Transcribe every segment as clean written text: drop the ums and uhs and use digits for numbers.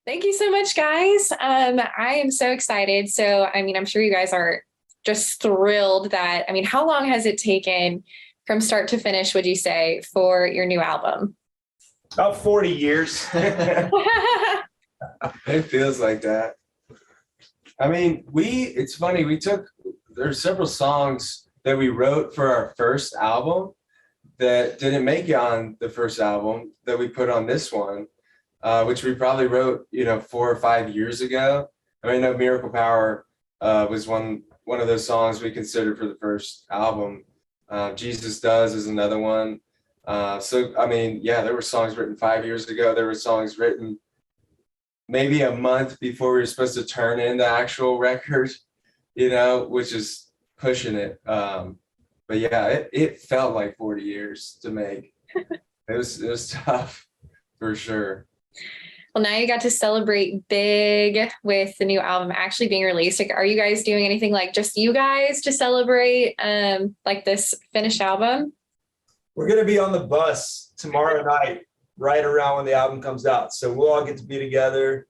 Thank you so much, guys. I am so excited. So, I'm sure you guys are just thrilled that, how long has it taken from start to finish, would you say, for your new album? About 40 years. It feels like that. It's funny, there's several songs that we wrote for our first album that didn't make it on the first album that we put on this one, which we probably wrote, 4 or 5 years ago. No, Miracle Power was one of those songs we considered for the first album. Jesus Does is another one. There were songs written 5 years ago. There were songs written maybe a month before we were supposed to turn in the actual record, which is pushing it. But yeah, it felt like 40 years to make. It was tough for sure. Well, now you got to celebrate big with the new album actually being released. Like, are you guys doing anything like just you guys to celebrate like this finished album? We're going to be on the bus tomorrow night, right around when the album comes out. So we'll all get to be together.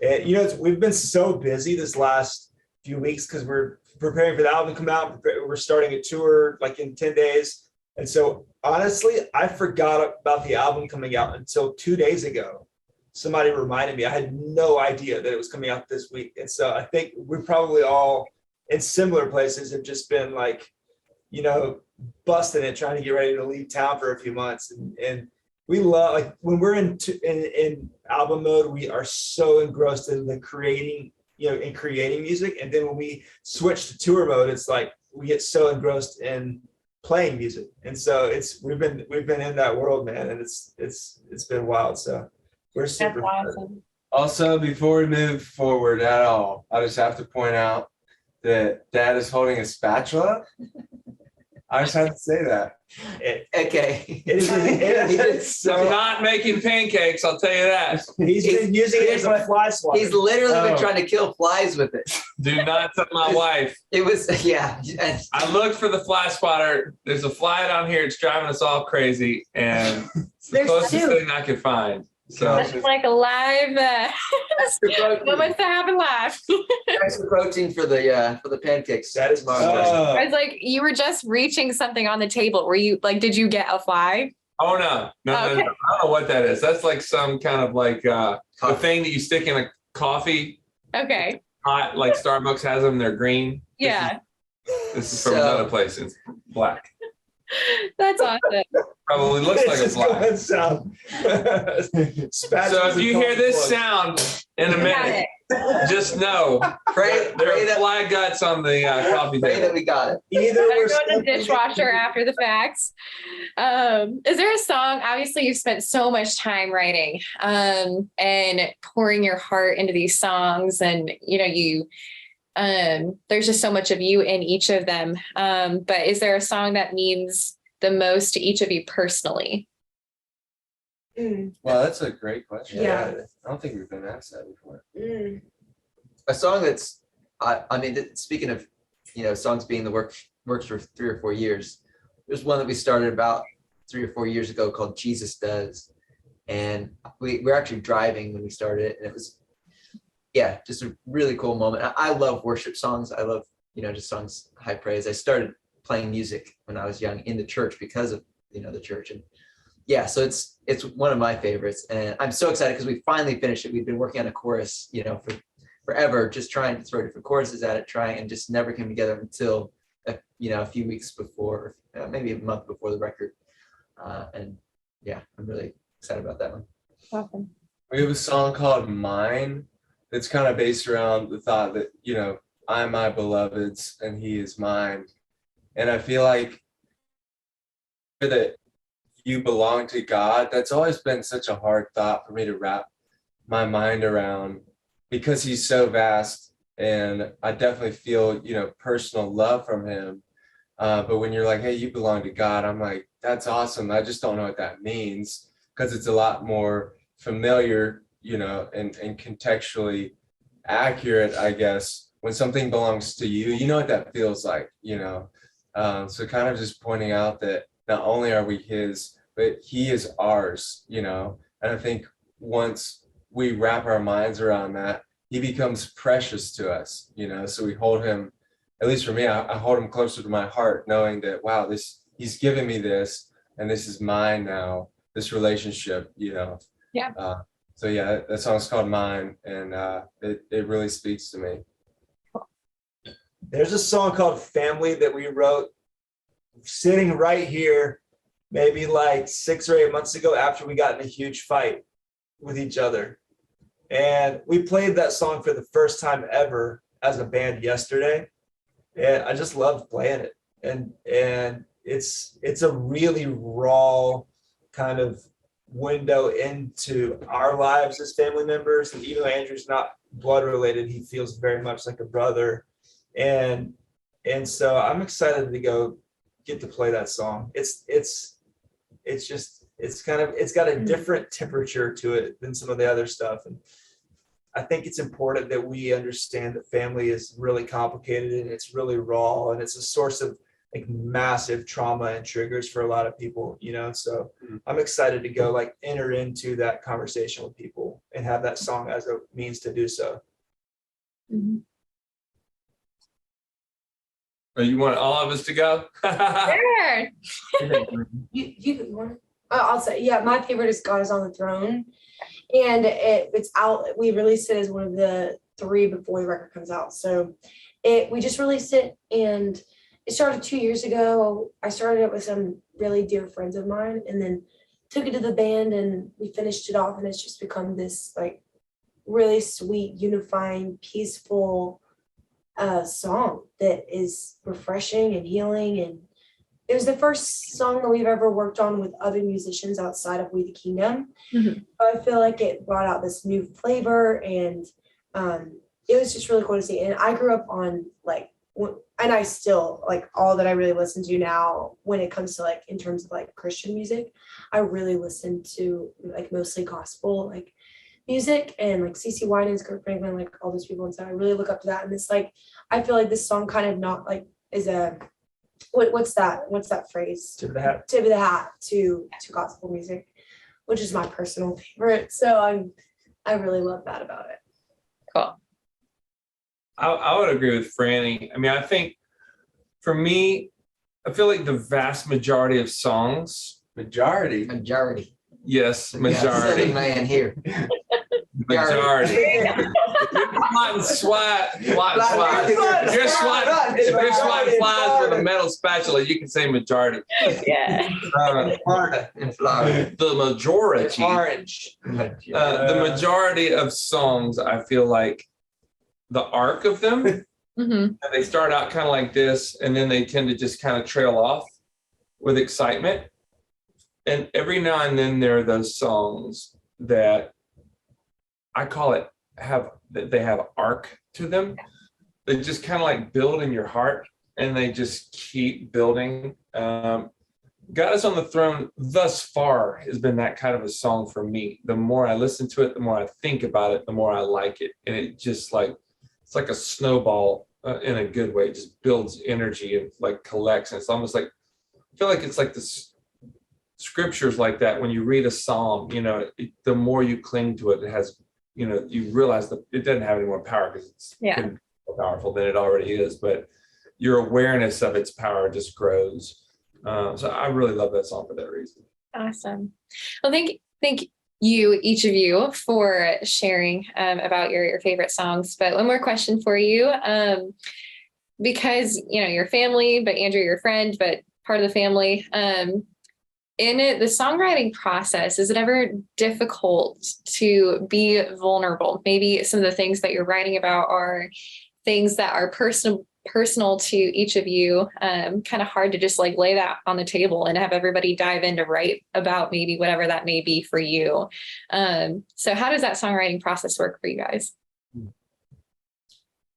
And, we've been so busy this last few weeks because we're preparing for the album to come out. We're starting a tour like in 10 days. And so honestly, I forgot about the album coming out until 2 days ago. Somebody reminded me. I had no idea that it was coming out this week. And so I think we're probably all in similar places have just been like, busting it, trying to get ready to leave town for a few months. And we love, like, when we're in album mode, we are so engrossed in the creating music. And then when we switch to tour mode, it's like we get so engrossed in playing music. And so we've been in that world, man, and it's been wild. So we're super awesome. Also, before we move forward at all, I just have to point out that Dad is holding a spatula. I just have to say that. Okay. I'm not making pancakes, I'll tell you that. He's been using it as a fly swatter. He's literally been trying to kill flies with it. Do not tell my wife. It was, yeah. I looked for the fly spotter. There's a fly down here. It's driving us all crazy. And it's the closest thing I could find. So that's like a live moments that happen live. Thanks for protein for the pancakes. That is my I was like, you were just reaching something on the table. Were you like, did you get a fly? Oh no. No. I don't know what that is. That's like some kind of like the thing that you stick in a coffee. Okay. Hot, like Starbucks has them. They're green. Yeah. This is from another place. It's black. That's awesome. Probably looks like a fly. So if you hear this sound in a minute, just know pray there are fly guts on the coffee pray table. that we got it. Either we're going to the dishwasher after the facts. Is there a song? Obviously, you've spent so much time writing and pouring your heart into these songs, and there's just so much of you in each of them. But is there a song that means the most to each of you personally? Well, that's a great question. Yeah. I don't think we've been asked that before. A song that's, speaking of, songs being the works for 3 or 4 years, there's one that we started about 3 or 4 years ago called Jesus Does. And we were actually driving when we started it, and it was, just a really cool moment. I love worship songs. I love, just songs, high praise. I started playing music when I was young in the church because of, the church. And so it's one of my favorites. And I'm so excited because we finally finished it. We've been working on a chorus, for forever, just trying to throw different choruses at it, and just never came together until, a few weeks before, maybe a month before the record. I'm really excited about that one. Awesome. We have a song called Mine that's kind of based around the thought that, I'm my beloved's and he is mine. And I feel like that you belong to God, that's always been such a hard thought for me to wrap my mind around because he's so vast, and I definitely feel, personal love from him. But when you're like, hey, you belong to God, I'm like, that's awesome. I just don't know what that means because it's a lot more familiar, and contextually accurate, I guess, when something belongs to you, you know what that feels like, so kind of just pointing out that not only are we his, but he is ours, and I think once we wrap our minds around that, he becomes precious to us, you know. So we hold him, at least for me, I hold him closer to my heart, knowing that, wow, he's given me this, and this is mine now, this relationship, you know. Yeah. So yeah, that song's called Mine, and it really speaks to me. There's a song called Family that we wrote sitting right here, maybe like 6 or 8 months ago, after we got in a huge fight with each other. And we played that song for the first time ever as a band yesterday. And I just loved playing it. And it's a really raw kind of window into our lives as family members. And even though Andrew's not blood related, he feels very much like a brother. And so I'm excited to go get to play that song. It's got a different temperature to it than some of the other stuff. And I think it's important that we understand that family is really complicated and it's really raw, and it's a source of like massive trauma and triggers for a lot of people, you know. So I'm excited to go like enter into that conversation with people and have that song as a means to do so. Mhm. You want all of us to go? Sure. You want? I'll say, yeah. My favorite is God is on the Throne, and it's out. We released it as one of the 3 before the record comes out. So, we just released it, and it started 2 years ago. I started it with some really dear friends of mine, and then took it to the band, and we finished it off, and it's just become this like really sweet, unifying, peaceful song that is refreshing and healing. And it was the first song that we've ever worked on with other musicians outside of We the Kingdom. Mhm. I feel like it brought out this new flavor, and it was just really cool to see. And I grew up on like, and I still like all that I really listen to now when it comes to like in terms of like Christian music. I really listen to like mostly gospel like music, and like CeCe Winans, Kirk Franklin, like all those people. And so I really look up to that. And it's like, I feel like this song kind of not like is a, what's that phrase? Tip of the hat. Tip of the hat to gospel music, which is my personal favorite. So I really love that about it. Cool. I would agree with Franny. I mean, I think for me, I feel like the vast majority of songs, Majority. yes, Yeah, majority, 7 man here. majority. Plotting SWAT. If you're swatting flies with a metal spatula, you can say majority. Yeah. In Florida. The majority. Orange. The majority of songs, I feel like the arc of them, Hmm. they start out kind of like this, and then they tend to just kind of trail off with excitement. And every now and then there are those songs that I call it they have arc to them. They just kind of like build in your heart, and they just keep building. God is on the Throne thus far has been that kind of a song for me. The more I listen to it, the more I think about it, the more I like it. And it just like, it's like a snowball in a good way. It just builds energy and like collects. And it's almost like, I feel like it's like this scriptures like that. When you read a psalm, you know, the more you cling to it, it has, you know, you realize that it doesn't have any more power because it's more powerful than it already is. But your awareness of its power just grows. So I really love that song for that reason. Awesome. Well, thank you, each of you, for sharing about your favorite songs. But one more question for you, because you know your family, but Andrew, your friend, but part of the family. In the songwriting process, is it ever difficult to be vulnerable? Maybe some of the things that you're writing about are things that are personal to each of you, kind of hard to just like lay that on the table and have everybody dive in to write about maybe whatever that may be for you. So how does that songwriting process work for you guys?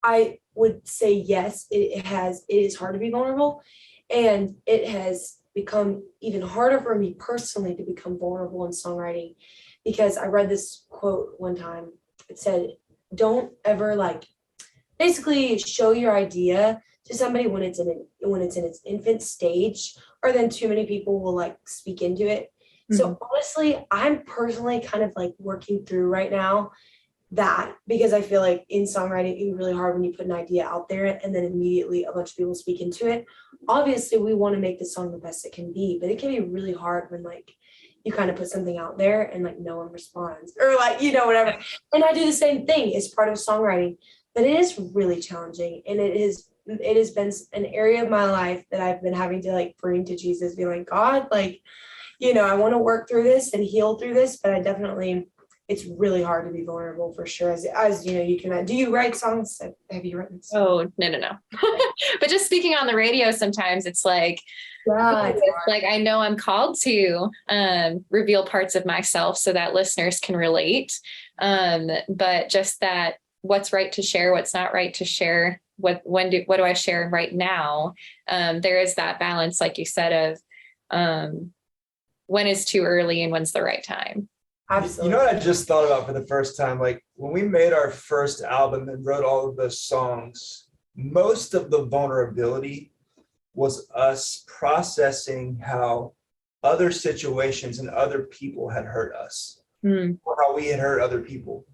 I would say yes, it is hard to be vulnerable, and it has become even harder for me personally to become vulnerable in songwriting, because I read this quote one time. It said, don't ever like basically show your idea to somebody when it's in its infant stage, or then too many people will like speak into it. So honestly, I'm personally kind of like working through right now that, because I feel like in songwriting, it can be really hard when you put an idea out there and then immediately a bunch of people speak into it. Obviously, we want to make the song the best it can be, but it can be really hard when like you kind of put something out there and like no one responds or like, whatever. And I do the same thing. It's part of songwriting, but it is really challenging. And it has been an area of my life that I've been having to like bring to Jesus, be like, God, like, I want to work through this and heal through this, but it's really hard to be vulnerable for sure. As you can, do you write songs? Have you written songs? Oh, no. But just speaking on the radio, sometimes it's like, I know I'm called to reveal parts of myself so that listeners can relate. But just that what's right to share, what's not right to share, what do I share right now? There is that balance, like you said, of when is too early and when's the right time. Absolutely. You know what I just thought about for the first time? Like when we made our first album and wrote all of those songs, most of the vulnerability was us processing how other situations and other people had hurt us, or how we had hurt other people.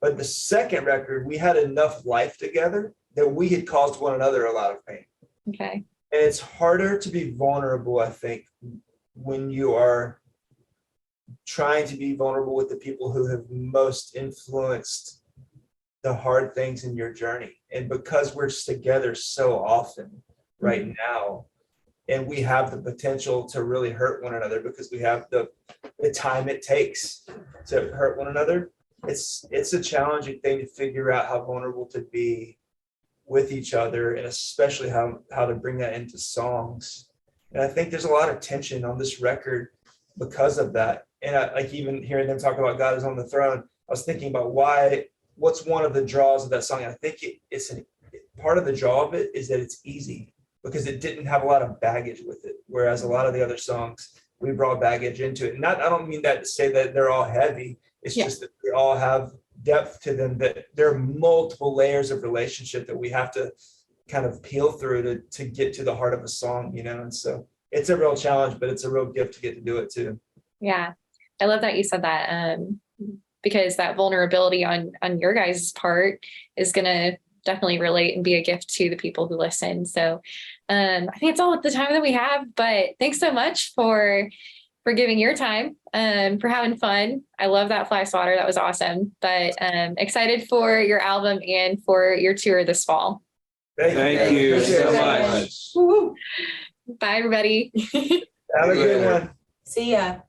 But the second record, we had enough life together that we had caused one another a lot of pain. Okay. And it's harder to be vulnerable, I think, when you are trying to be vulnerable with the people who have most influenced the hard things in your journey. And because we're together so often right now, and we have the potential to really hurt one another because we have the time it takes to hurt one another, it's a challenging thing to figure out how vulnerable to be with each other, and especially how to bring that into songs. And I think there's a lot of tension on this record because of that. And like even hearing them talk about God is on the throne, I was thinking about what's one of the draws of that song. And I think it's part of the draw of it is that it's easy because it didn't have a lot of baggage with it. Whereas a lot of the other songs, we brought baggage into it. I don't mean that to say that they're all heavy. It's just that they all have depth to them, that there are multiple layers of relationship that we have to kind of peel through to get to the heart of a song, And so it's a real challenge, but it's a real gift to get to do it too. Yeah. I love that you said that, because that vulnerability on your guys' part is going to definitely relate and be a gift to the people who listen. So I think it's all the time that we have, but thanks so much for giving your time, for having fun. I love that fly swatter. That was awesome, but excited for your album and for your tour this fall. Thank you so much. Woo-hoo. Bye, everybody. Have a good one. See ya.